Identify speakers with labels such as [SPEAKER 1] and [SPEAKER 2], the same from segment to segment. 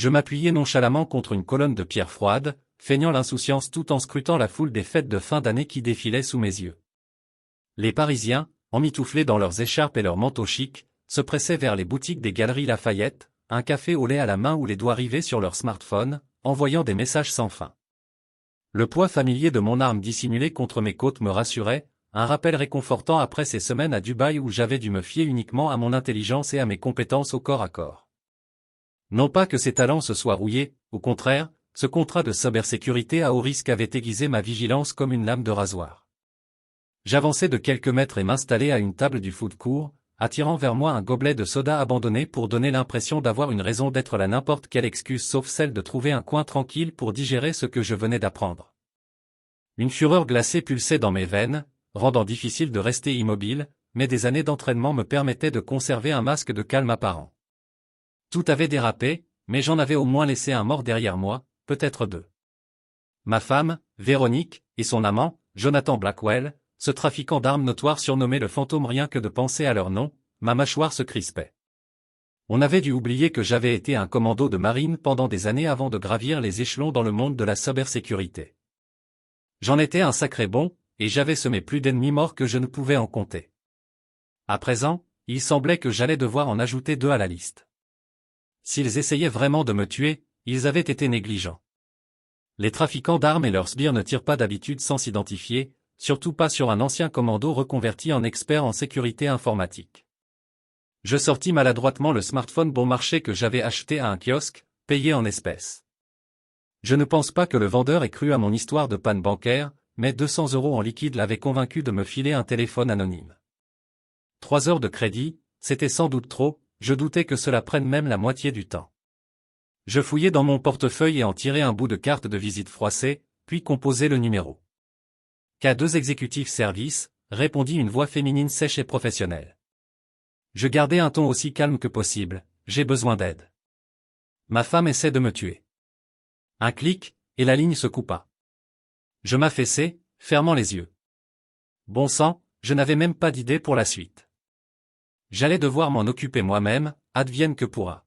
[SPEAKER 1] je m'appuyais nonchalamment contre une colonne de pierre froide, feignant l'insouciance tout en scrutant la foule des fêtes de fin d'année qui défilait sous mes yeux. Les Parisiens, emmitouflés dans leurs écharpes et leurs manteaux chics, se pressaient vers les boutiques des Galeries Lafayette, un café au lait à la main ou les doigts rivés sur leur smartphone, envoyant des messages sans fin. Le poids familier de mon arme dissimulée contre mes côtes me rassurait, un rappel réconfortant après ces semaines à Dubaï où j'avais dû me fier uniquement à mon intelligence et à mes compétences au corps à corps. Non pas que ces talents se soient rouillés, au contraire, ce contrat de cybersécurité à haut risque avait aiguisé ma vigilance comme une lame de rasoir. J'avançais de quelques mètres et m'installais à une table du food court, attirant vers moi un gobelet de soda abandonné pour donner l'impression d'avoir une raison d'être là, n'importe quelle excuse sauf celle de trouver un coin tranquille pour digérer ce que je venais d'apprendre. Une fureur glacée pulsait dans mes veines, rendant difficile de rester immobile, mais des années d'entraînement me permettaient de conserver un masque de calme apparent. Tout avait dérapé, mais j'en avais au moins laissé un mort derrière moi, peut-être deux. Ma femme, Véronique, et son amant, Jonathan Blackwell, ce trafiquant d'armes notoire surnommé le fantôme, rien que de penser à leur nom, ma mâchoire se crispait. On avait dû oublier que j'avais été un commando de marine pendant des années avant de gravir les échelons dans le monde de la cybersécurité. J'en étais un sacré bon, et j'avais semé plus d'ennemis morts que je ne pouvais en compter. À présent, il semblait que j'allais devoir en ajouter 2 à la liste. S'ils essayaient vraiment de me tuer, ils avaient été négligents. Les trafiquants d'armes et leurs sbires ne tirent pas d'habitude sans s'identifier, surtout pas sur un ancien commando reconverti en expert en sécurité informatique. Je sortis maladroitement le smartphone bon marché que j'avais acheté à un kiosque, payé en espèces. Je ne pense pas que le vendeur ait cru à mon histoire de panne bancaire, mais 200 € en liquide l'avaient convaincu de me filer un téléphone anonyme. 3 heures de crédit, c'était sans doute trop, je doutais que cela prenne même la moitié du temps. Je fouillai dans mon portefeuille et en tirai un bout de carte de visite froissée, puis composai le numéro. K2 exécutif service, répondit une voix féminine sèche et professionnelle. Je gardai un ton aussi calme que possible, j'ai besoin d'aide. Ma femme essaie de me tuer. Un clic, et la ligne se coupa. Je m'affaissai, fermant les yeux. Bon sang, je n'avais même pas d'idée pour la suite. J'allais devoir m'en occuper moi-même, advienne que pourra.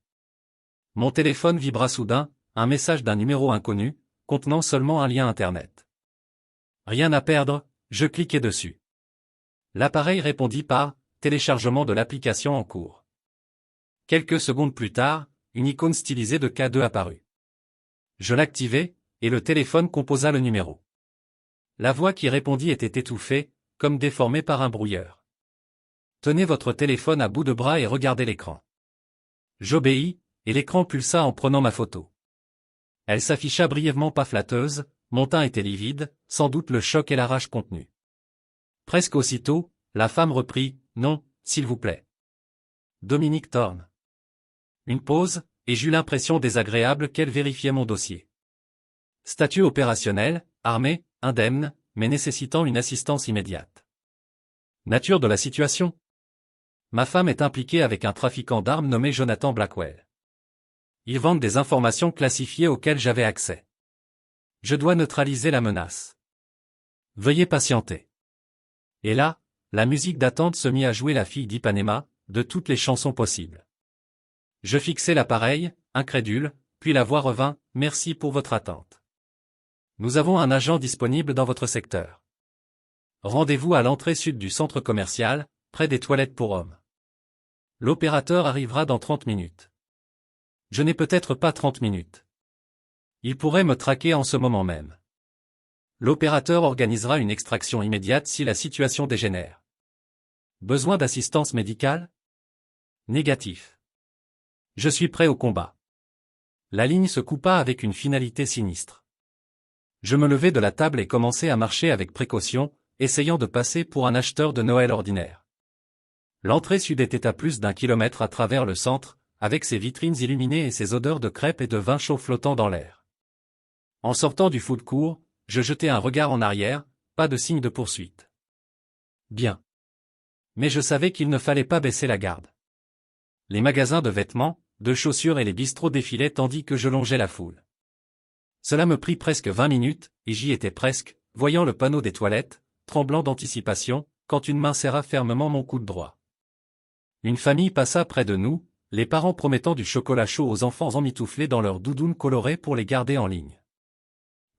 [SPEAKER 1] Mon téléphone vibra soudain, un message d'un numéro inconnu, contenant seulement un lien internet. Rien à perdre, je cliquai dessus. L'appareil répondit par « Téléchargement de l'application en cours ». Quelques secondes plus tard, une icône stylisée de K2 apparut. Je l'activai, et le téléphone composa le numéro. La voix qui répondit était étouffée, comme déformée par un brouilleur. Tenez votre téléphone à bout de bras et regardez l'écran. J'obéis, et l'écran pulsa en prenant ma photo. Elle s'afficha brièvement pas flatteuse, mon teint était livide, sans doute le choc et la rage contenue. Presque aussitôt, la femme reprit, « Non, s'il vous plaît. » Dominique Thorne. Une pause, et j'eus l'impression désagréable qu'elle vérifiait mon dossier. Statut opérationnel, armé, indemne, mais nécessitant une assistance immédiate. Nature de la situation. Ma femme est impliquée avec un trafiquant d'armes nommé Jonathan Blackwell. Ils vendent des informations classifiées auxquelles j'avais accès. Je dois neutraliser la menace. Veuillez patienter. Et là, la musique d'attente se mit à jouer La fille d'Ipanema, de toutes les chansons possibles. Je fixai l'appareil, incrédule, puis la voix revint, « Merci pour votre attente. Nous avons un agent disponible dans votre secteur. Rendez-vous à l'entrée sud du centre commercial, près des toilettes pour hommes. L'opérateur arrivera dans 30 minutes. Je n'ai peut-être pas 30 minutes. Il pourrait me traquer en ce moment même. L'opérateur organisera une extraction immédiate si la situation dégénère. Besoin d'assistance médicale? Négatif. Je suis prêt au combat. » La ligne se coupa avec une finalité sinistre. Je me levai de la table et commençai à marcher avec précaution, essayant de passer pour un acheteur de Noël ordinaire. L'entrée sud était à plus d'1 kilomètre à travers le centre, avec ses vitrines illuminées et ses odeurs de crêpes et de vin chaud flottant dans l'air. En sortant du food court, je jetai un regard en arrière, pas de signe de poursuite. Bien. Mais je savais qu'il ne fallait pas baisser la garde. Les magasins de vêtements, de chaussures et les bistrots défilaient tandis que je longeais la foule. Cela me prit presque 20 minutes, et j'y étais presque, voyant le panneau des toilettes, tremblant d'anticipation, quand une main serra fermement mon coude droit. Une famille passa près de nous, les parents promettant du chocolat chaud aux enfants emmitouflés dans leurs doudounes colorées pour les garder en ligne.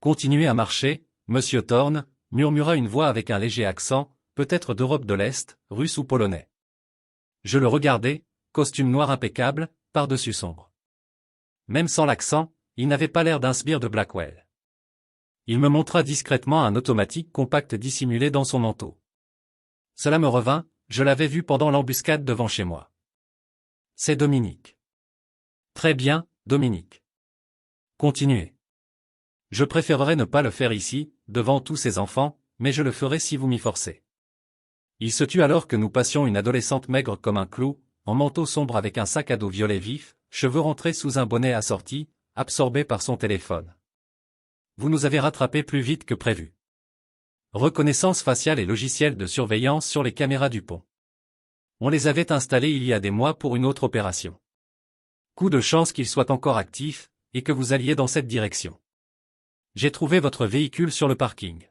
[SPEAKER 1] Continuez à marcher, monsieur Thorne, murmura une voix avec un léger accent, peut-être d'Europe de l'Est, russe ou polonais. Je le regardai, costume noir impeccable, par-dessus sombre. Même sans l'accent, il n'avait pas l'air d'un sbire de Blackwell. Il me montra discrètement un automatique compact dissimulé dans son manteau. Cela me revint, je l'avais vu pendant l'embuscade devant chez moi. C'est Dominique. Très bien, Dominique. Continuez. Je préférerais ne pas le faire ici, devant tous ces enfants, mais je le ferai si vous m'y forcez. Il se tut alors que nous passions une adolescente maigre comme un clou, en manteau sombre avec un sac à dos violet vif, cheveux rentrés sous un bonnet assorti, absorbée par son téléphone. Vous nous avez rattrapés plus vite que prévu. Reconnaissance faciale et logiciel de surveillance sur les caméras du pont. On les avait installés il y a des mois pour une autre opération. Coup de chance qu'ils soient encore actifs, et que vous alliez dans cette direction. J'ai trouvé votre véhicule sur le parking.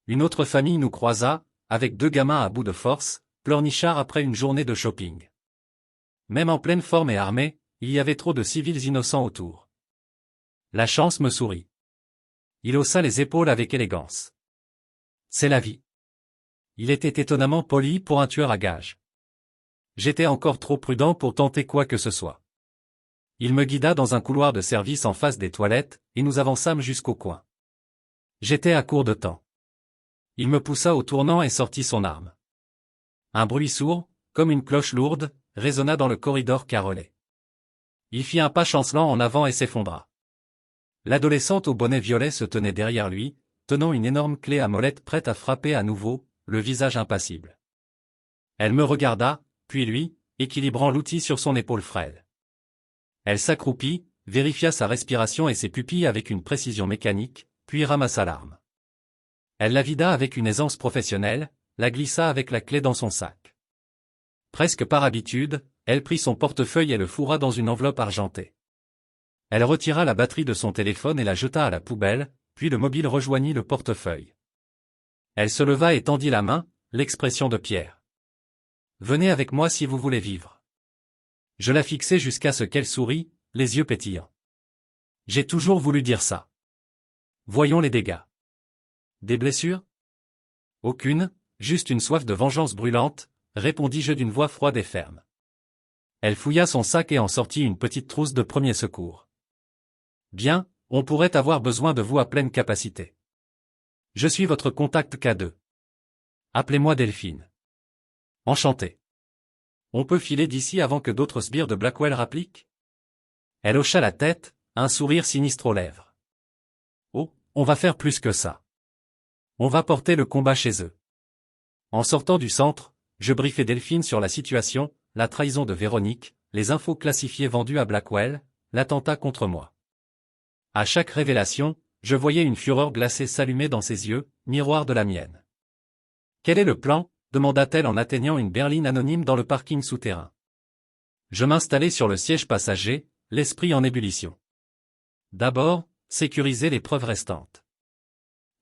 [SPEAKER 1] Une autre famille nous croisa, avec 2 gamins à bout de force, pleurnichards après une journée de shopping. Même en pleine forme et armés, il y avait trop de civils innocents autour. La chance me sourit. Il haussa les épaules avec élégance. C'est la vie. Il était étonnamment poli pour un tueur à gages. J'étais encore trop prudent pour tenter quoi que ce soit. Il me guida dans un couloir de service en face des toilettes, et nous avançâmes jusqu'au coin. J'étais à court de temps. Il me poussa au tournant et sortit son arme. Un bruit sourd, comme une cloche lourde, résonna dans le corridor carrelé. Il fit un pas chancelant en avant et s'effondra. L'adolescente au bonnet violet se tenait derrière lui, tenant une énorme clé à molette prête à frapper à nouveau, le visage impassible. Elle me regarda, puis lui, équilibrant l'outil sur son épaule frêle. Elle s'accroupit, vérifia sa respiration et ses pupilles avec une précision mécanique, puis ramassa l'arme. Elle la vida avec une aisance professionnelle, la glissa avec la clé dans son sac. Presque par habitude, elle prit son portefeuille et le fourra dans une enveloppe argentée. Elle retira la batterie de son téléphone et la jeta à la poubelle, puis le mobile rejoignit le portefeuille. Elle se leva et tendit la main, l'expression de Pierre. « Venez avec moi si vous voulez vivre. » Je la fixai jusqu'à ce qu'elle sourit, les yeux pétillants. J'ai toujours voulu dire ça. Voyons les dégâts. Des blessures? Aucune, juste une soif de vengeance brûlante, répondis-je d'une voix froide et ferme. Elle fouilla son sac et en sortit une petite trousse de premier secours. Bien, on pourrait avoir besoin de vous à pleine capacité. Je suis votre contact K2. Appelez-moi Delphine. Enchanté. On peut filer d'ici avant que d'autres sbires de Blackwell rappliquent? Elle hocha la tête, un sourire sinistre aux lèvres. Oh, on va faire plus que ça. On va porter le combat chez eux. En sortant du centre, je briefai Delphine sur la situation, la trahison de Véronique, les infos classifiées vendues à Blackwell, l'attentat contre moi. À chaque révélation, je voyais une fureur glacée s'allumer dans ses yeux, miroir de la mienne. Quel est le plan? Demanda-t-elle en atteignant une berline anonyme dans le parking souterrain. Je m'installai sur le siège passager, l'esprit en ébullition. D'abord, sécuriser les preuves restantes.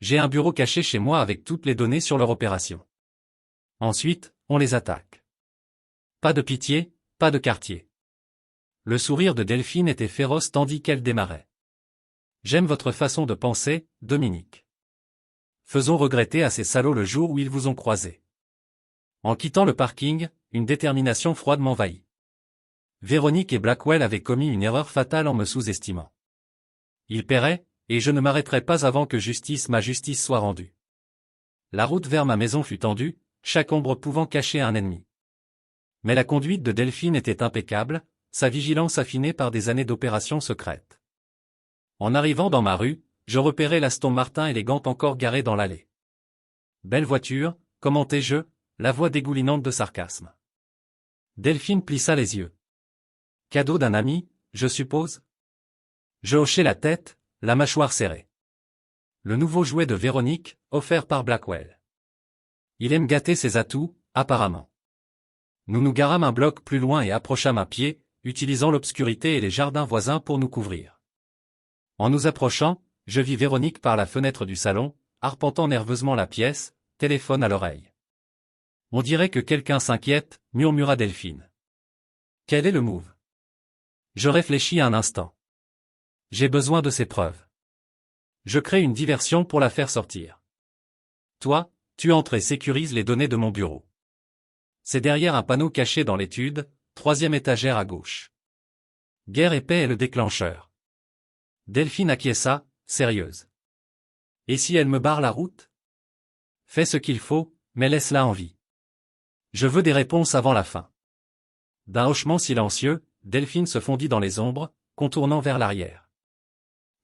[SPEAKER 1] J'ai un bureau caché chez moi avec toutes les données sur leur opération. Ensuite, on les attaque. Pas de pitié, pas de quartier. Le sourire de Delphine était féroce tandis qu'elle démarrait. J'aime votre façon de penser, Dominique. Faisons regretter à ces salauds le jour où ils vous ont croisé. En quittant le parking, une détermination froide m'envahit. Véronique et Blackwell avaient commis une erreur fatale en me sous-estimant. Ils paieraient, et je ne m'arrêterai pas avant que ma justice soit rendue. La route vers ma maison fut tendue, chaque ombre pouvant cacher un ennemi. Mais la conduite de Delphine était impeccable, sa vigilance affinée par des années d'opérations secrètes. En arrivant dans ma rue, je repérai l'Aston Martin élégante encore garée dans l'allée. Belle voiture, commentai-je, la voix dégoulinante de sarcasme. Delphine plissa les yeux. Cadeau d'un ami, je suppose? Je hochai la tête, la mâchoire serrée. Le nouveau jouet de Véronique, offert par Blackwell. Il aime gâter ses atouts, apparemment. Nous nous garâmes un bloc plus loin et approchâmes à pied, utilisant l'obscurité et les jardins voisins pour nous couvrir. En nous approchant, je vis Véronique par la fenêtre du salon, arpentant nerveusement la pièce, téléphone à l'oreille. On dirait que quelqu'un s'inquiète, murmura Delphine. Quel est le move? Je réfléchis un instant. J'ai besoin de ces preuves. Je crée une diversion pour la faire sortir. Toi, tu entres et sécurises les données de mon bureau. C'est derrière un panneau caché dans l'étude, 3e étagère à gauche. Guerre et paix est le déclencheur. Delphine acquiesça, sérieuse. Et si elle me barre la route? Fais ce qu'il faut, mais laisse-la en vie. Je veux des réponses avant la fin. D'un hochement silencieux, Delphine se fondit dans les ombres, contournant vers l'arrière.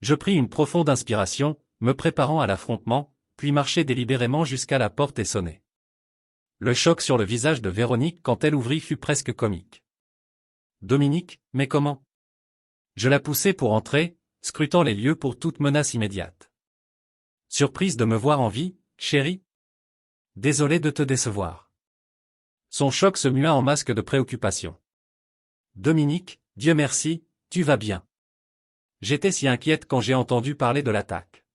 [SPEAKER 1] Je pris une profonde inspiration, me préparant à l'affrontement, puis marchai délibérément jusqu'à la porte et sonnai. Le choc sur le visage de Véronique quand elle ouvrit fut presque comique. Dominique, mais comment? Je la poussai pour entrer, scrutant les lieux pour toute menace immédiate. Surprise de me voir en vie, chérie? Désolé de te décevoir. Son choc se mua en masque de préoccupation. Dominique, Dieu merci, tu vas bien. J'étais si inquiète quand j'ai entendu parler de l'attaque.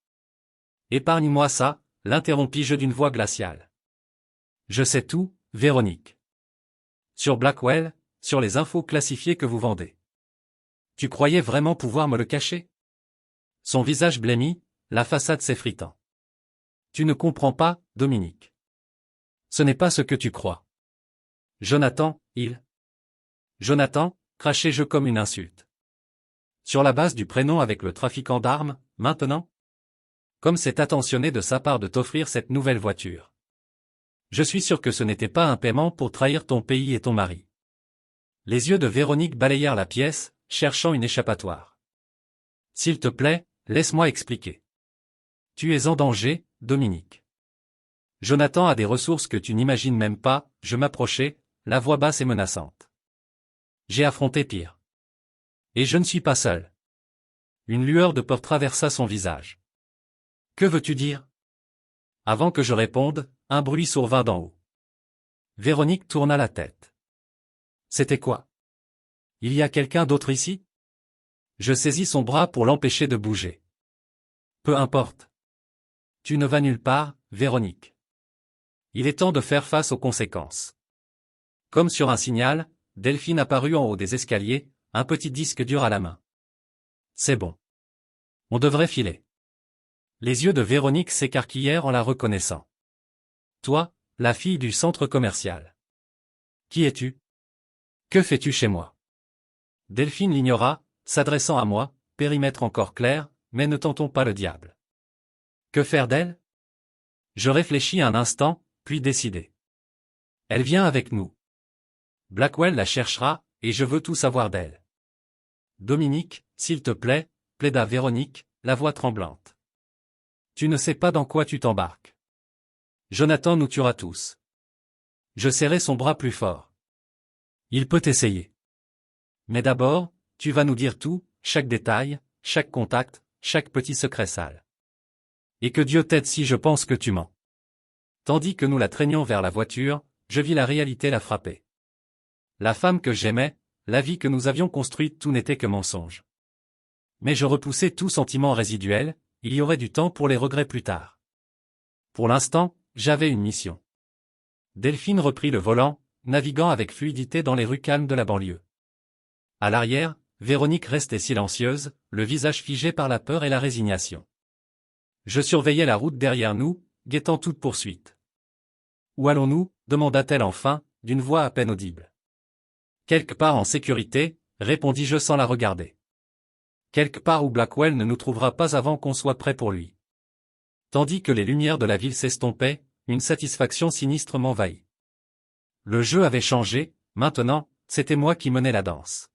[SPEAKER 1] Épargne-moi ça, l'interrompis-je d'une voix glaciale. Je sais tout, Véronique. Sur Blackwell, sur les infos classifiées que vous vendez. Tu croyais vraiment pouvoir me le cacher? Son visage blêmit, la façade s'effritant. Tu ne comprends pas, Dominique. Ce n'est pas ce que tu crois. Jonathan, Jonathan, crachai-je comme une insulte. Sur la base du prénom avec le trafiquant d'armes, maintenant? Comme c'est attentionné de sa part de t'offrir cette nouvelle voiture. Je suis sûr que ce n'était pas un paiement pour trahir ton pays et ton mari. Les yeux de Véronique balayèrent la pièce, cherchant une échappatoire. S'il te plaît, laisse-moi expliquer. Tu es en danger, Dominique. Jonathan a des ressources que tu n'imagines même pas, je m'approchai, la voix basse et menaçante. J'ai affronté pire. Et je ne suis pas seul. Une lueur de peur traversa son visage. Que veux-tu dire? Avant que je réponde, un bruit survint d'en haut. Véronique tourna la tête. C'était quoi? Il y a quelqu'un d'autre ici? Je saisis son bras pour l'empêcher de bouger. Peu importe. Tu ne vas nulle part, Véronique. Il est temps de faire face aux conséquences. Comme sur un signal, Delphine apparut en haut des escaliers, un petit disque dur à la main. C'est bon. On devrait filer. Les yeux de Véronique s'écarquillèrent en la reconnaissant. Toi, la fille du centre commercial. Qui es-tu? Que fais-tu chez moi? Delphine l'ignora, s'adressant à moi, périmètre encore clair, mais ne tentons pas le diable. Que faire d'elle? Je réfléchis un instant, puis décidai. Elle vient avec nous. Blackwell la cherchera, et je veux tout savoir d'elle. Dominique, s'il te plaît, plaida Véronique, la voix tremblante. Tu ne sais pas dans quoi tu t'embarques. Jonathan nous tuera tous. Je serrai son bras plus fort. Il peut essayer. Mais d'abord, tu vas nous dire tout, chaque détail, chaque contact, chaque petit secret sale. Et que Dieu t'aide si je pense que tu mens. Tandis que nous la traînions vers la voiture, je vis la réalité la frapper. La femme que j'aimais, la vie que nous avions construite, tout n'était que mensonge. Mais je repoussais tout sentiment résiduel, il y aurait du temps pour les regrets plus tard. Pour l'instant, j'avais une mission. Delphine reprit le volant, naviguant avec fluidité dans les rues calmes de la banlieue. À l'arrière, Véronique restait silencieuse, le visage figé par la peur et la résignation. Je surveillais la route derrière nous, guettant toute poursuite. Où allons-nous? Demanda-t-elle enfin, d'une voix à peine audible. Quelque part en sécurité, répondis-je sans la regarder. Quelque part où Blackwell ne nous trouvera pas avant qu'on soit prêt pour lui. Tandis que les lumières de la ville s'estompaient, une satisfaction sinistre m'envahit. Le jeu avait changé, maintenant, c'était moi qui menais la danse.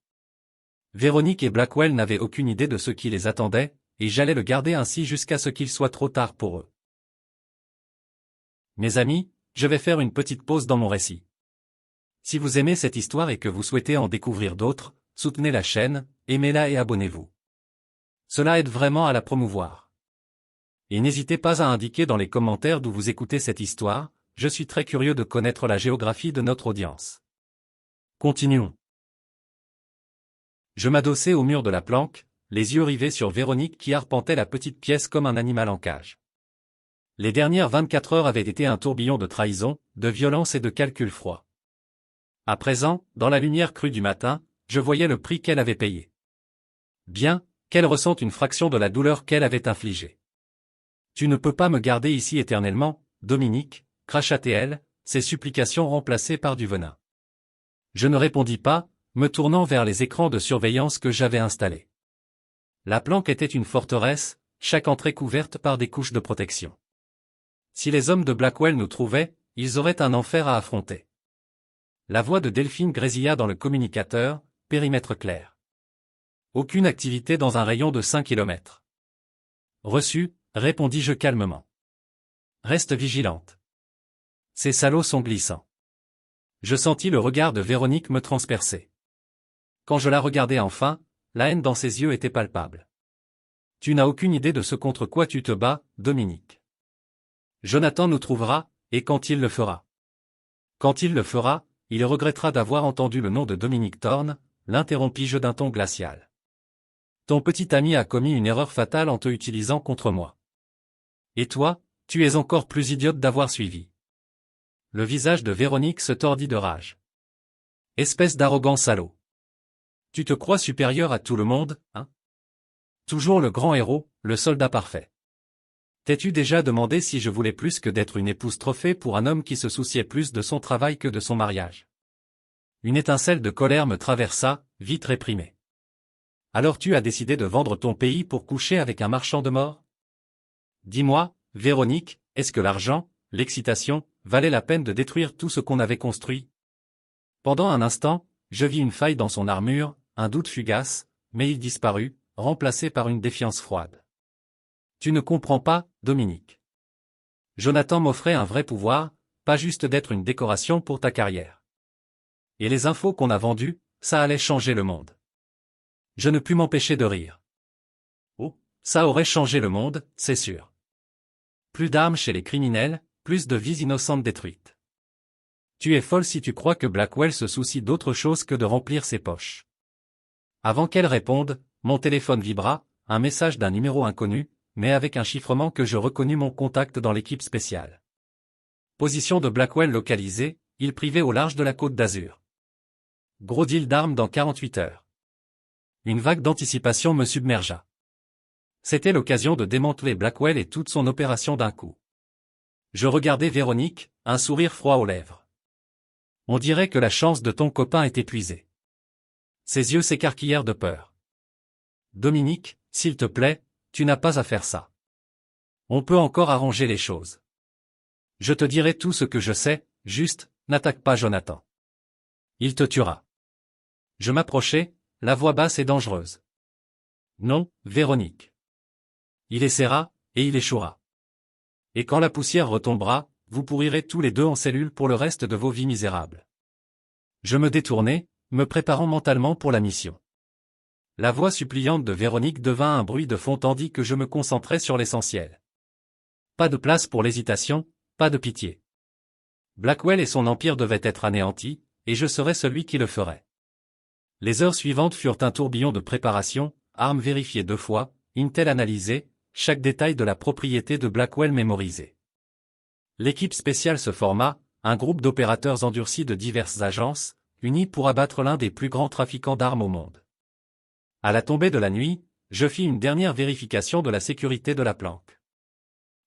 [SPEAKER 1] Véronique et Blackwell n'avaient aucune idée de ce qui les attendait, et j'allais le garder ainsi jusqu'à ce qu'il soit trop tard pour eux. Mes amis, je vais faire une petite pause dans mon récit. Si vous aimez cette histoire et que vous souhaitez en découvrir d'autres, soutenez la chaîne, aimez-la et abonnez-vous. Cela aide vraiment à la promouvoir. Et n'hésitez pas à indiquer dans les commentaires d'où vous écoutez cette histoire, je suis très curieux de connaître la géographie de notre audience. Continuons. Je m'adossai au mur de la planque, les yeux rivés sur Véronique qui arpentait la petite pièce comme un animal en cage. Les dernières 24 heures avaient été un tourbillon de trahison, de violence et de calcul froid. À présent, dans la lumière crue du matin, je voyais le prix qu'elle avait payé. Bien, qu'elle ressente une fraction de la douleur qu'elle avait infligée. Tu ne peux pas me garder ici éternellement, Dominique, cracha-t-elle, ses supplications remplacées par du venin. Je ne répondis pas, me tournant vers les écrans de surveillance que j'avais installés. La planque était une forteresse, chaque entrée couverte par des couches de protection. Si les hommes de Blackwell nous trouvaient, ils auraient un enfer à affronter. La voix de Delphine grésilla dans le communicateur, périmètre clair. Aucune activité dans un rayon de 5 kilomètres. Reçu, répondis-je calmement. Reste vigilante. Ces salauds sont glissants. Je sentis le regard de Véronique me transpercer. Quand je la regardai enfin, la haine dans ses yeux était palpable. Tu n'as aucune idée de ce contre quoi tu te bats, Dominique. Jonathan nous trouvera, et quand il le fera. Quand il le fera, il regrettera d'avoir entendu le nom de Dominique Thorne, l'interrompis-je d'un ton glacial. Ton petit ami a commis une erreur fatale en te utilisant contre moi. Et toi, tu es encore plus idiote d'avoir suivi. Le visage de Véronique se tordit de rage. Espèce d'arrogant salaud. Tu te crois supérieur à tout le monde, hein? Toujours le grand héros, le soldat parfait. T'es-tu déjà demandé si je voulais plus que d'être une épouse trophée pour un homme qui se souciait plus de son travail que de son mariage? Une étincelle de colère me traversa, vite réprimée. Alors tu as décidé de vendre ton pays pour coucher avec un marchand de mort? Dis-moi, Véronique, est-ce que l'argent, l'excitation, valait la peine de détruire tout ce qu'on avait construit? Pendant un instant, je vis une faille dans son armure, un doute fugace, mais il disparut, remplacé par une défiance froide. Tu ne comprends pas, Dominique. Jonathan m'offrait un vrai pouvoir, pas juste d'être une décoration pour ta carrière. Et les infos qu'on a vendues, ça allait changer le monde. Je ne pus m'empêcher de rire. Oh, ça aurait changé le monde, c'est sûr. Plus d'armes chez les criminels, plus de vies innocentes détruites. Tu es folle si tu crois que Blackwell se soucie d'autre chose que de remplir ses poches. Avant qu'elle réponde, mon téléphone vibra, un message d'un numéro inconnu, mais avec un chiffrement que je reconnus mon contact dans l'équipe spéciale. Position de Blackwell localisée, île privée au large de la Côte d'Azur. Gros deal d'armes dans 48 heures. Une vague d'anticipation me submergea. C'était l'occasion de démanteler Blackwell et toute son opération d'un coup. Je regardais Véronique, un sourire froid aux lèvres. On dirait que la chance de ton copain est épuisée. Ses yeux s'écarquillèrent de peur. Dominique, s'il te plaît, tu n'as pas à faire ça. On peut encore arranger les choses. Je te dirai tout ce que je sais, juste, n'attaque pas Jonathan. Il te tuera. Je m'approchai, la voix basse et dangereuse. Non, Véronique. Il essaiera, et il échouera. Et quand la poussière retombera, vous pourrirez tous les deux en cellule pour le reste de vos vies misérables. Je me détournai, me préparant mentalement pour la mission. La voix suppliante de Véronique devint un bruit de fond tandis que je me concentrais sur l'essentiel. Pas de place pour l'hésitation, pas de pitié. Blackwell et son empire devaient être anéantis, et je serais celui qui le ferait. Les heures suivantes furent un tourbillon de préparation, armes vérifiées 2 fois, intel analysé, chaque détail de la propriété de Blackwell mémorisé. L'équipe spéciale se forma, un groupe d'opérateurs endurcis de diverses agences, unis pour abattre l'un des plus grands trafiquants d'armes au monde. À la tombée de la nuit, je fis une dernière vérification de la sécurité de la planque.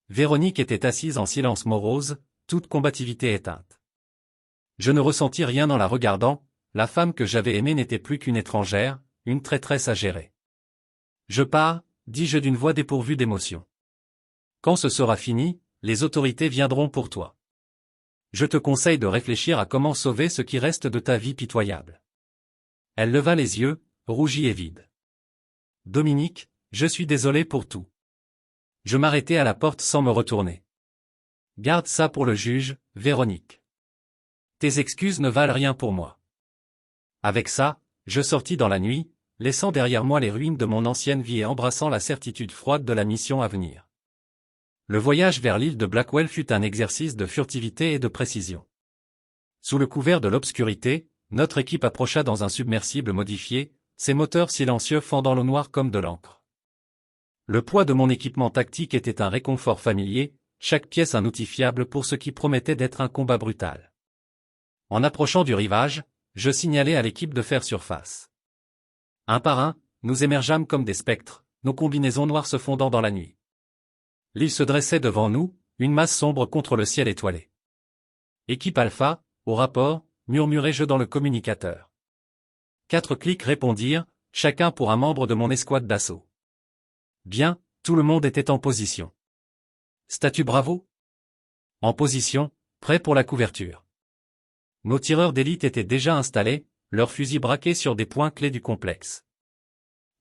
[SPEAKER 1] Véronique était assise en silence morose, toute combativité éteinte. Je ne ressentis rien en la regardant, la femme que j'avais aimée n'était plus qu'une étrangère, une traîtresse à gérer. Je pars, dis-je d'une voix dépourvue d'émotion. Quand ce sera fini, les autorités viendront pour toi. Je te conseille de réfléchir à comment sauver ce qui reste de ta vie pitoyable. Elle leva les yeux, rougie et vide. Dominique, je suis désolé pour tout. Je m'arrêtai à la porte sans me retourner. Garde ça pour le juge, Véronique. Tes excuses ne valent rien pour moi. Avec ça, je sortis dans la nuit, laissant derrière moi les ruines de mon ancienne vie et embrassant la certitude froide de la mission à venir. Le voyage vers l'île de Blackwell fut un exercice de furtivité et de précision. Sous le couvert de l'obscurité, notre équipe approcha dans un submersible modifié, ses moteurs silencieux fendant le noir comme de l'encre. Le poids de mon équipement tactique était un réconfort familier, chaque pièce un outil fiable pour ce qui promettait d'être un combat brutal. En approchant du rivage, je signalai à l'équipe de faire surface. Un par un, nous émergeâmes comme des spectres, nos combinaisons noires se fondant dans la nuit. L'île se dressait devant nous, une masse sombre contre le ciel étoilé. Équipe Alpha, au rapport, murmurai-je dans le communicateur. 4 clics répondirent, chacun pour un membre de mon escouade d'assaut. Bien, tout le monde était en position. Statut Bravo? En position, prêt pour la couverture. Nos tireurs d'élite étaient déjà installés, leurs fusils braqués sur des points clés du complexe.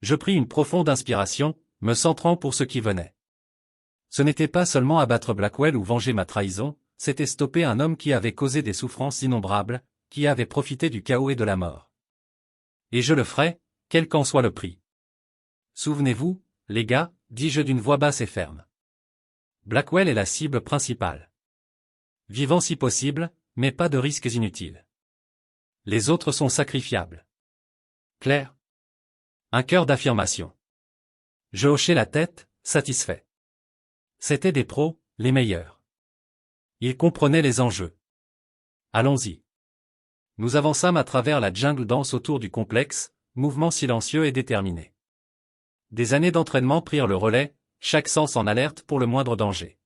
[SPEAKER 1] Je pris une profonde inspiration, me centrant pour ce qui venait. Ce n'était pas seulement abattre Blackwell ou venger ma trahison, c'était stopper un homme qui avait causé des souffrances innombrables, qui avait profité du chaos et de la mort. Et je le ferai, quel qu'en soit le prix. Souvenez-vous, les gars, dis-je d'une voix basse et ferme. Blackwell est la cible principale. Vivant si possible, mais pas de risques inutiles. Les autres sont sacrifiables. Clair? Un cœur d'affirmation. Je hochai la tête, satisfait. C'étaient des pros, les meilleurs. Ils comprenaient les enjeux. Allons-y. Nous avançâmes à travers la jungle dense autour du complexe, mouvement silencieux et déterminé. Des années d'entraînement prirent le relais, chaque sens en alerte pour le moindre danger.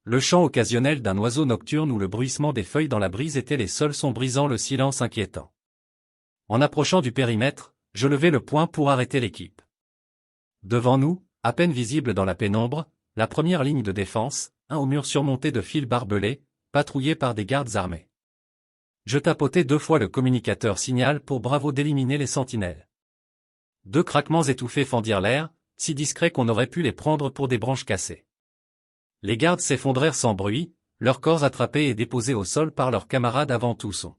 [SPEAKER 1] Le chant occasionnel d'un oiseau nocturne ou le bruissement des feuilles dans la brise étaient les seuls sons brisant le silence inquiétant. En approchant du périmètre, je levai le poing pour arrêter l'équipe. Devant nous, à peine visible dans la pénombre, la première ligne de défense, un haut mur surmonté de fils barbelés, patrouillé par des gardes armés. Je tapotai 2 fois le communicateur signal pour Bravo d'éliminer les sentinelles. 2 craquements étouffés fendirent l'air, si discrets qu'on aurait pu les prendre pour des branches cassées. Les gardes s'effondrèrent sans bruit, leurs corps attrapés et déposés au sol par leurs camarades avant tout son.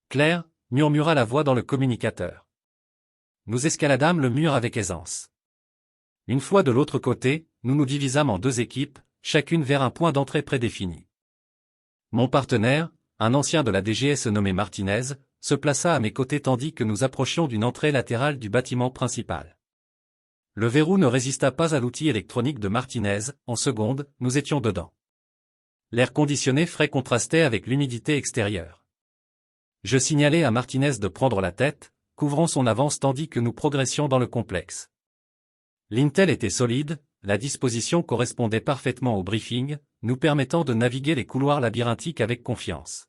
[SPEAKER 1] Claire, murmura la voix dans le communicateur. Nous escaladâmes le mur avec aisance. Une fois de l'autre côté, nous nous divisâmes en 2 équipes, chacune vers un point d'entrée prédéfini. Mon partenaire, un ancien de la DGS nommé Martinez, se plaça à mes côtés tandis que nous approchions d'une entrée latérale du bâtiment principal. Le verrou ne résista pas à l'outil électronique de Martinez, en seconde, nous étions dedans. L'air conditionné frais contrastait avec l'humidité extérieure. Je signalai à Martinez de prendre la tête, couvrant son avance tandis que nous progressions dans le complexe. L'intel était solide, la disposition correspondait parfaitement au briefing, nous permettant de naviguer les couloirs labyrinthiques avec confiance.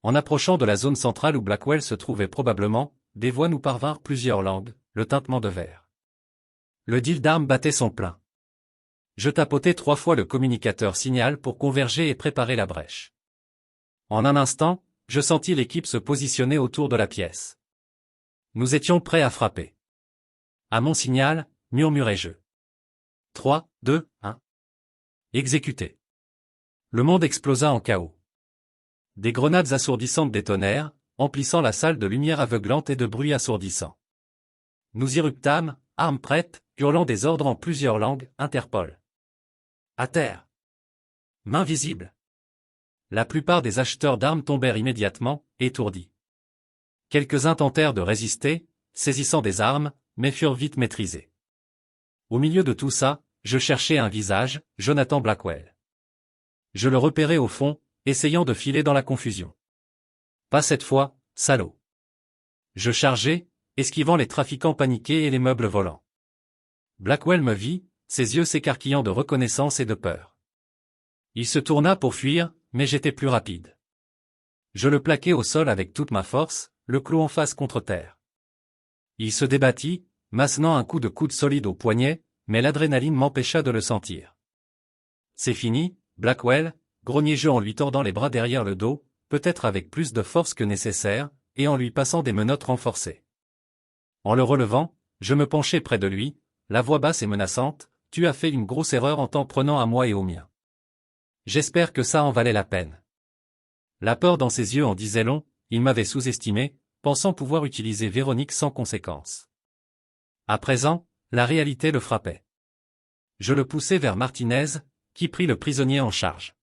[SPEAKER 1] En approchant de la zone centrale où Blackwell se trouvait probablement, des voix nous parvinrent plusieurs langues, le tintement de verre. Le deal d'armes battait son plein. Je tapotai 3 fois le communicateur signal pour converger et préparer la brèche. En un instant, je sentis l'équipe se positionner autour de la pièce. Nous étions prêts à frapper. À mon signal, murmurai-je. 3, 2, 1. Exécuté. Le monde explosa en chaos. Des grenades assourdissantes détonèrent, emplissant la salle de lumière aveuglante et de bruit assourdissant. Nous irruptâmes, armes prêtes, hurlant des ordres en plusieurs langues, Interpol. À terre. Main visible. La plupart des acheteurs d'armes tombèrent immédiatement, étourdis. Quelques-uns tentèrent de résister, saisissant des armes, mais furent vite maîtrisés. Au milieu de tout ça, je cherchais un visage, Jonathan Blackwell. Je le repérai au fond, essayant de filer dans la confusion. Pas cette fois, salaud. Je chargeai, esquivant les trafiquants paniqués et les meubles volants. Blackwell me vit, ses yeux s'écarquillant de reconnaissance et de peur. Il se tourna pour fuir, mais j'étais plus rapide. Je le plaquai au sol avec toute ma force, le clouant face contre terre. Il se débattit, maçonnant un coup de coude solide au poignet, mais l'adrénaline m'empêcha de le sentir. C'est fini, Blackwell, grognai-je en lui tordant les bras derrière le dos, peut-être avec plus de force que nécessaire, et en lui passant des menottes renforcées. En le relevant, je me penchai près de lui, la voix basse et menaçante, « Tu as fait une grosse erreur en t'en prenant à moi et aux miens. J'espère que ça en valait la peine. » La peur dans ses yeux en disait long, il m'avait sous-estimé, pensant pouvoir utiliser Véronique sans conséquence. À présent, la réalité le frappait. Je le poussai vers Martinez, qui prit le prisonnier en charge.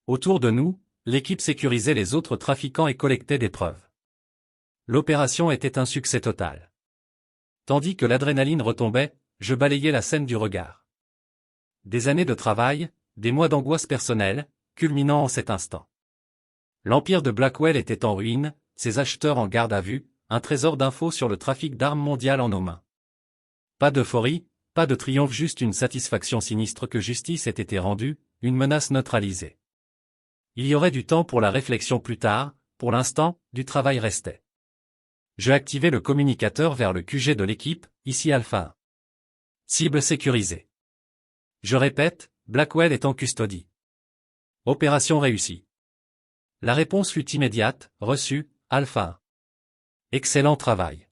[SPEAKER 1] Autour de nous, l'équipe sécurisait les autres trafiquants et collectait des preuves. L'opération était un succès total. Tandis que l'adrénaline retombait, je balayais la scène du regard. Des années de travail, des mois d'angoisse personnelle, culminant en cet instant. L'empire de Blackwell était en ruine, ses acheteurs en garde à vue, un trésor d'infos sur le trafic d'armes mondial en nos mains. Pas d'euphorie, pas de triomphe, juste une satisfaction sinistre que justice ait été rendue, une menace neutralisée. Il y aurait du temps pour la réflexion plus tard, pour l'instant, du travail restait. Je activais le communicateur vers le QG de l'équipe, ici Alpha 1. Cible sécurisée. Je répète, Blackwell est en custodie. Opération réussie. La réponse fut immédiate, reçue, Alpha 1. Excellent travail.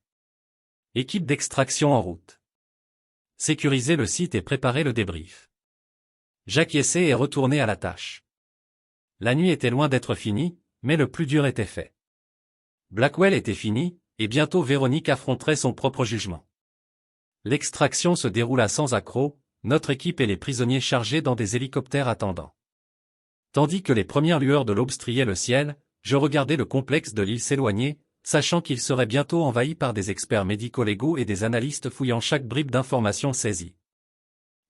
[SPEAKER 1] Équipe d'extraction en route. Sécuriser le site et préparer le débrief. J'acquiesçai et retournai à la tâche. La nuit était loin d'être finie, mais le plus dur était fait. Blackwell était fini, et bientôt Véronique affronterait son propre jugement. L'extraction se déroula sans accroc, notre équipe et les prisonniers chargés dans des hélicoptères attendant. Tandis que les premières lueurs de l'aube striaient le ciel, je regardais le complexe de l'île s'éloigner, sachant qu'il serait bientôt envahi par des experts médico-légaux et des analystes fouillant chaque bribe d'information saisie.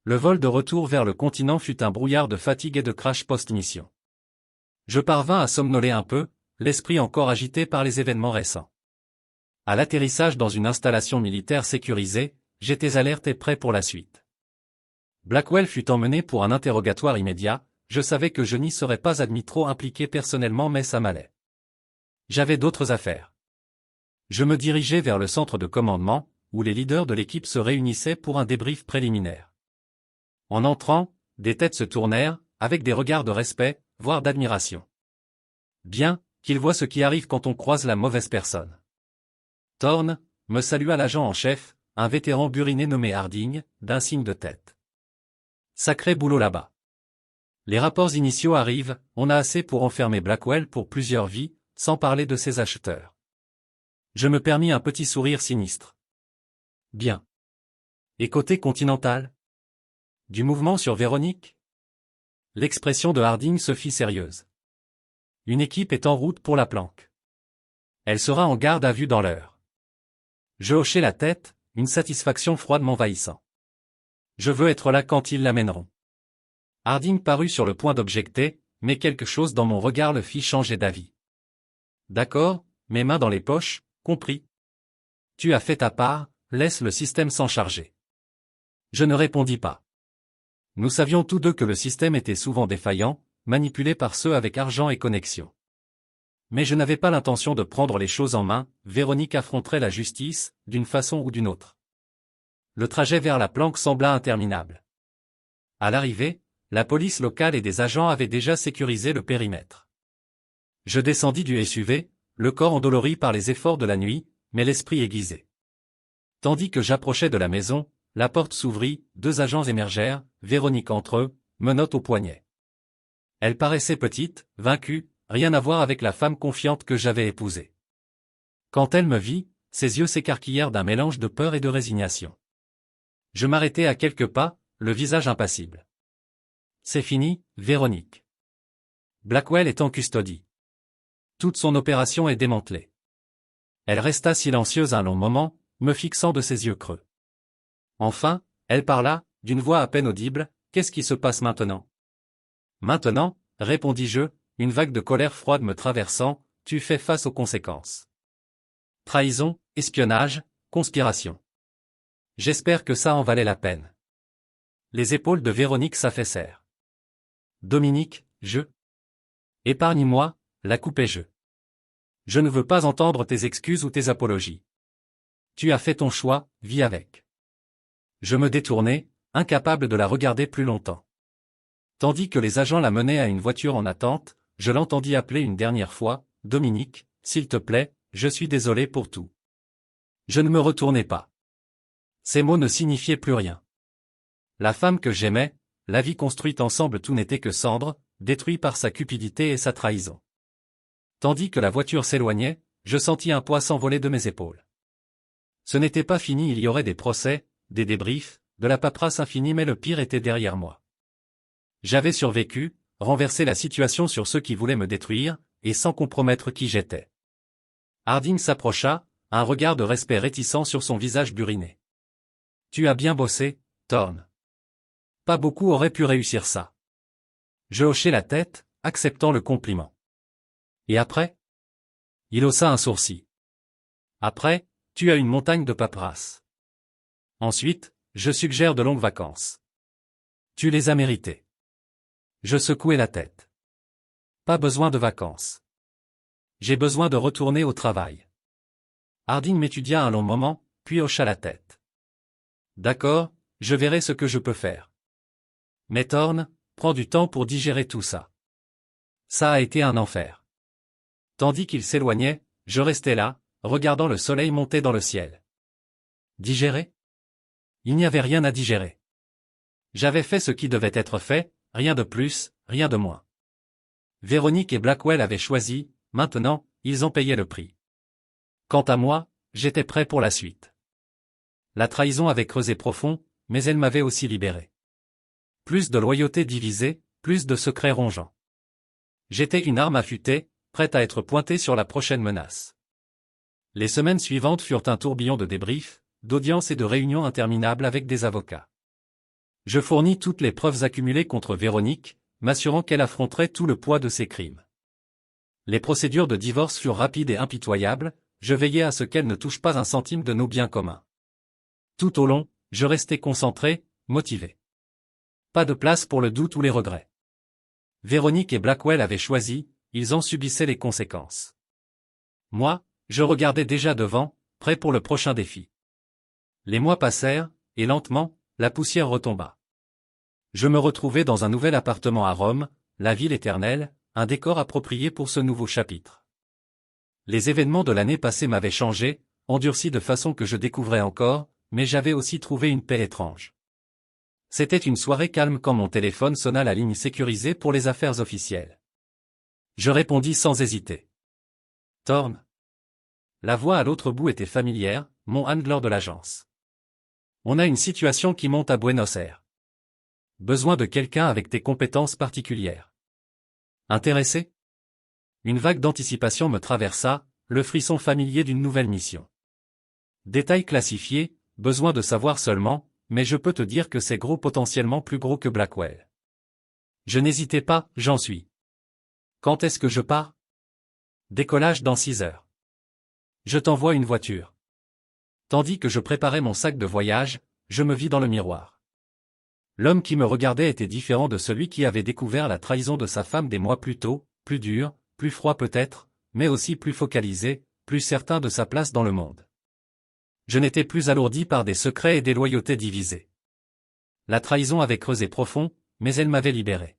[SPEAKER 1] Le vol de retour vers le continent fut un brouillard de fatigue et de crash post-mission. Je parvins à somnoler un peu, l'esprit encore agité par les événements récents. À l'atterrissage dans une installation militaire sécurisée, j'étais alerte et prêt pour la suite. Blackwell fut emmené pour un interrogatoire immédiat, je savais que je n'y serais pas admis trop impliqué personnellement mais ça m'allait. J'avais d'autres affaires. Je me dirigeais vers le centre de commandement, où les leaders de l'équipe se réunissaient pour un débrief préliminaire. En entrant, des têtes se tournèrent, avec des regards de respect, voire d'admiration. Bien, qu'ils voient ce qui arrive quand on croise la mauvaise personne. Thorne, me salua l'agent en chef, un vétéran buriné nommé Harding, d'un signe de tête. Sacré boulot là-bas. Les rapports initiaux arrivent, on a assez pour enfermer Blackwell pour plusieurs vies, sans parler de ses acheteurs. Je me permis un petit sourire sinistre. Bien. Et côté continental? Du mouvement sur Véronique? L'expression de Harding se fit sérieuse. Une équipe est en route pour la planque. Elle sera en garde à vue dans l'heure. Je hochai la tête, une satisfaction froide m'envahissant. Je veux être là quand ils l'amèneront. Harding parut sur le point d'objecter, mais quelque chose dans mon regard le fit changer d'avis. D'accord, mes mains dans les poches, compris. Tu as fait ta part, laisse le système s'en charger. Je ne répondis pas. Nous savions tous deux que le système était souvent défaillant, manipulé par ceux avec argent et connexion. Mais je n'avais pas l'intention de prendre les choses en main, Véronique affronterait la justice, d'une façon ou d'une autre. Le trajet vers la planque sembla interminable. À l'arrivée, la police locale et des agents avaient déjà sécurisé le périmètre. Je descendis du SUV, le corps endolori par les efforts de la nuit, mais l'esprit aiguisé. Tandis que j'approchais de la maison, la porte s'ouvrit, deux agents émergèrent, Véronique entre eux, menottes au poignet. Elle paraissait petite, vaincue, rien à voir avec la femme confiante que j'avais épousée. Quand elle me vit, ses yeux s'écarquillèrent d'un mélange de peur et de résignation. Je m'arrêtai à quelques pas, le visage impassible. C'est fini, Véronique. Blackwell est en custodie. Toute son opération est démantelée. Elle resta silencieuse un long moment, me fixant de ses yeux creux. Enfin, elle parla, d'une voix à peine audible, « Qu'est-ce qui se passe maintenant ?» Maintenant, répondis-je, une vague de colère froide me traversant, tu fais face aux conséquences. Trahison, espionnage, conspiration. J'espère que ça en valait la peine. Les épaules de Véronique s'affaissèrent. Dominique, je. Épargne-moi, la coupai-je. Je ne veux pas entendre tes excuses ou tes apologies. Tu as fait ton choix, vis avec. Je me détournai, incapable de la regarder plus longtemps. Tandis que les agents la menaient à une voiture en attente, je l'entendis appeler une dernière fois, « Dominique, s'il te plaît, je suis désolé pour tout. » Je ne me retournai pas. Ces mots ne signifiaient plus rien. La femme que j'aimais, la vie construite ensemble, tout n'était que cendre, détruit par sa cupidité et sa trahison. Tandis que la voiture s'éloignait, je sentis un poids s'envoler de mes épaules. Ce n'était pas fini, il y aurait des procès, des débriefs, de la paperasse infinie, mais le pire était derrière moi. J'avais survécu, renversé la situation sur ceux qui voulaient me détruire, et sans compromettre qui j'étais. Harding s'approcha, un regard de respect réticent sur son visage buriné. Tu as bien bossé, Thorne. Pas beaucoup auraient pu réussir ça. Je hochai la tête, acceptant le compliment. Et après? Il haussa un sourcil. Après, tu as une montagne de paperasse. Ensuite, je suggère de longues vacances. Tu les as méritées. Je secouai la tête. Pas besoin de vacances. J'ai besoin de retourner au travail. Harding m'étudia un long moment, puis hocha la tête. D'accord, je verrai ce que je peux faire. Mais Thorne, prends du temps pour digérer tout ça. Ça a été un enfer. Tandis qu'il s'éloignait, je restais là, regardant le soleil monter dans le ciel. Digérer? Il n'y avait rien à digérer. J'avais fait ce qui devait être fait, rien de plus, rien de moins. Véronique et Blackwell avaient choisi, maintenant, ils en payaient le prix. Quant à moi, j'étais prêt pour la suite. La trahison avait creusé profond, mais elle m'avait aussi libéré. Plus de loyauté divisée, plus de secrets rongeants. J'étais une arme affûtée, prête à être pointée sur la prochaine menace. Les semaines suivantes furent un tourbillon de débriefs, d'audiences et de réunions interminables avec des avocats. Je fournis toutes les preuves accumulées contre Véronique, m'assurant qu'elle affronterait tout le poids de ses crimes. Les procédures de divorce furent rapides et impitoyables, je veillais à ce qu'elle ne touche pas un centime de nos biens communs. Tout au long, je restais concentré, motivé. Pas de place pour le doute ou les regrets. Véronique et Blackwell avaient choisi, ils en subissaient les conséquences. Moi, je regardais déjà devant, prêt pour le prochain défi. Les mois passèrent, et lentement, la poussière retomba. Je me retrouvai dans un nouvel appartement à Rome, la ville éternelle, un décor approprié pour ce nouveau chapitre. Les événements de l'année passée m'avaient changé, endurci de façon que je découvrais encore, mais j'avais aussi trouvé une paix étrange. C'était une soirée calme quand mon téléphone sonna la ligne sécurisée pour les affaires officielles. Je répondis sans hésiter. Thorne. La voix à l'autre bout était familière, mon handler de l'agence. On a une situation qui monte à Buenos Aires. Besoin de quelqu'un avec tes compétences particulières. Intéressé? Une vague d'anticipation me traversa, le frisson familier d'une nouvelle mission. Détails classifiés, besoin de savoir seulement, mais je peux te dire que c'est gros, potentiellement plus gros que Blackwell. Je n'hésitais pas, j'en suis. Quand est-ce que je pars? Décollage dans 6 heures. Je t'envoie une voiture. Tandis que je préparais mon sac de voyage, je me vis dans le miroir. L'homme qui me regardait était différent de celui qui avait découvert la trahison de sa femme des mois plus tôt, plus dur, plus froid peut-être, mais aussi plus focalisé, plus certain de sa place dans le monde. Je n'étais plus alourdi par des secrets et des loyautés divisées. La trahison avait creusé profond, mais elle m'avait libéré.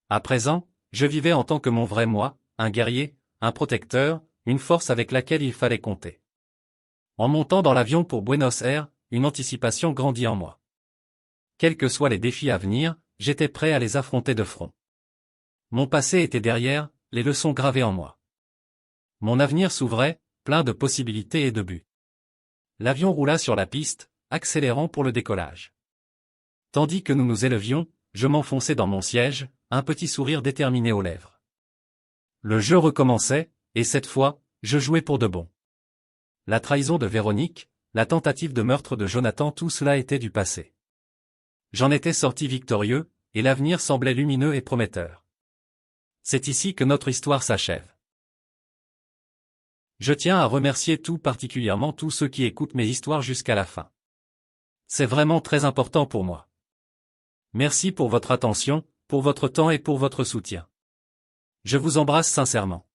[SPEAKER 1] À présent, je vivais en tant que mon vrai moi, un guerrier, un protecteur, une force avec laquelle il fallait compter. En montant dans l'avion pour Buenos Aires, une anticipation grandit en moi. Quels que soient les défis à venir, j'étais prêt à les affronter de front. Mon passé était derrière, les leçons gravées en moi. Mon avenir s'ouvrait, plein de possibilités et de buts. L'avion roula sur la piste, accélérant pour le décollage. Tandis que nous nous élevions, je m'enfonçais dans mon siège, un petit sourire déterminé aux lèvres. Le jeu recommençait, et cette fois, je jouais pour de bon. La trahison de Véronique, la tentative de meurtre de Jonathan, tout cela était du passé. J'en étais sorti victorieux, et l'avenir semblait lumineux et prometteur. C'est ici que notre histoire s'achève. Je tiens à remercier tout particulièrement tous ceux qui écoutent mes histoires jusqu'à la fin. C'est vraiment très important pour moi. Merci pour votre attention, pour votre temps et pour votre soutien. Je vous embrasse sincèrement.